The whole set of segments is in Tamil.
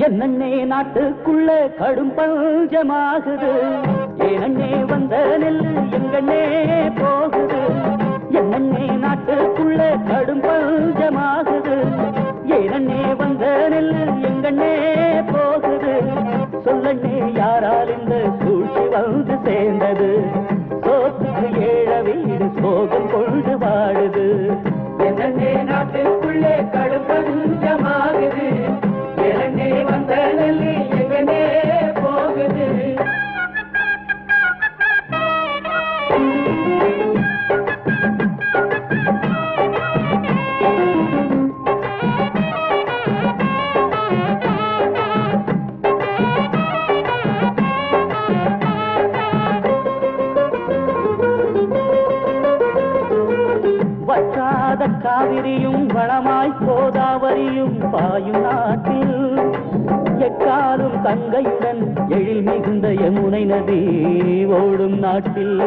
என்னன்னே நாட்டுக்குள்ள கடும் பஞ்சமாகுது, ஏனன்னே வந்த நெல்லு எங்கன்னே போகுது. என்னன்னே நாட்டுக்குள்ள கடும் பஞ்சமாகுது, ஏனன்னே வந்த நெல்லு எங்கன்னே போகுது. சொல்லண்ணே யாரால் இந்த சூழ்ச்சி வந்து சேர்ந்தது, சோத்துக்கு ஏழ வீடு சோகம் கொண்டு வாடுது. என்னன்னே நாட்டுக்குள்ளே கடும் பஞ்சமாகுது, ஏனன்னே வந்த நெல்லு எங்கன்னே போகுது. வற்றாத காவிரியும் வளமாய் கோதாவரியும் பாயும் நாட்டில், எக்காலும் கங்கையுடன் எழில் மிகுந்த யமுனை நதி ஓடும் நாட்டில்,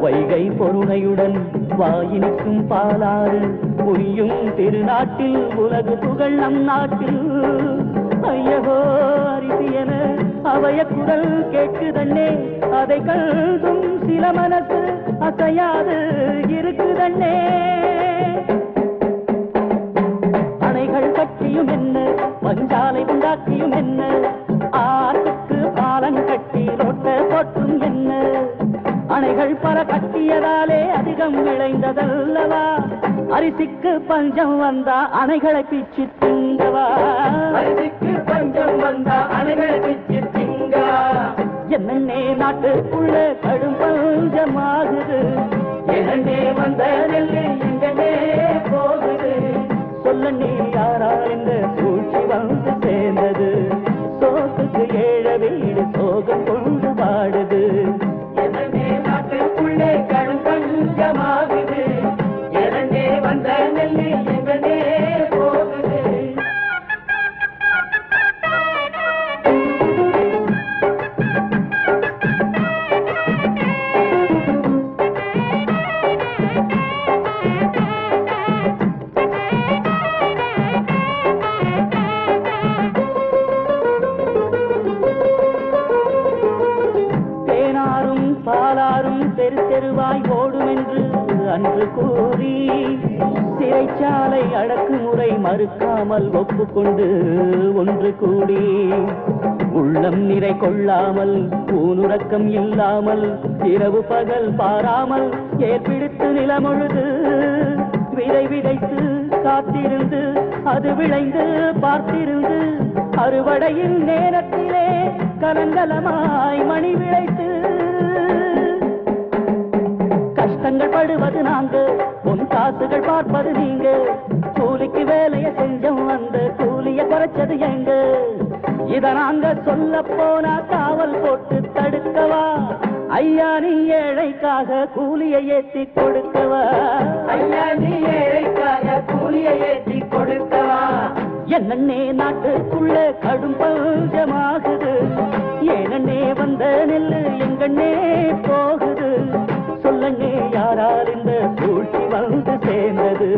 வைகை பொருணையுடன் வாயினிக்கும் பாலாறு பொய்யும் திருநாட்டில், உலகு புகழ் நம் நாட்டில். ஐயகோ அரிசி என அவைய குரல் கேட்குதன்னே, அதை கல்தும் சில மனசு அசையாது இருக்குதன்னே. அணைகள் கட்டியும் என்ன, பஞ்சாலை உண்டாக்கியும் என்ன, ஆற்றுக்கு பாலம் கட்டி ரோட்ட போட்டும் என்ன. அணைகள் பல கட்டியதாலே அதிகம் விளைந்ததல்லவா, அரிசிக்கு பஞ்சம் வந்தா அணைகளை பிச்சு திங்கவா. அரிசிக்கு பஞ்சம் வந்தா அணைகளை பிச்சு திங்கா. என்னன்னே நாட்டுக்குள்ள கடும் பஞ்சமாகுது, ஏனன்னே வந்த நெல்லு எங்கன்னே போகுது. சொல்லண்ணே யாரால் இந்த சூழ்ச்சி வந்து சேர்ந்தது, சோத்துக்கு ஏழ வீடு சோகம் கொண்டு வாடுது. என்னன்னே நாட்டுக்குள்ளே கடும் பஞ்சமாகுது, ஏனன்னே வந்த நெல்லு எங்கன்னே போகுது. தேனாரும் பாலாரும் தெரு தெருவாய் ஓடும் என்று அன்று கூறி, சிறைச்சாலை அடக்குமுறை மறுக்காமல் ஒப்புக்கொண்டு ஒன்று கூடி, உள்ளம் நிறை கொள்ளாமல் ஊனுறக்கம் இல்லாமல் இரவு பகல் பாராமல் ஏற்பிடித்து நிலமொழுது விதை விதைத்து காத்திருந்து அது விளைந்து பார்த்திருந்து, அறுவடையின் நேரத்திலே கலங்கலமாய் மணி விளைத்து. கஷ்டங்கள் படுவது நாங்க, பொன் காசுகள் பார்ப்பது நீங்க, கூலிக்கு வேலையை செஞ்சோம் அந்த கூலிய குறைச்சது எங்க. இத நாங்க சொல்ல போனா காவல் போட்டு தடுக்கவா, ஐயா நீ ஏழைக்காக கூலியை ஏற்றி கொடுக்கவா. ஐயா நீ ஏழைக்காக கூலியை ஏற்றி கொடுக்கவா. என்னன்னே நாட்டுக்குள்ள கடும் பஞ்சமாகுது, ஏனன்னே வந்த நெல்லு எங்கன்னே போகுது. சொல்லண்ணே யாரால் இந்த சூழ்ச்சி வந்து சேர்ந்தது,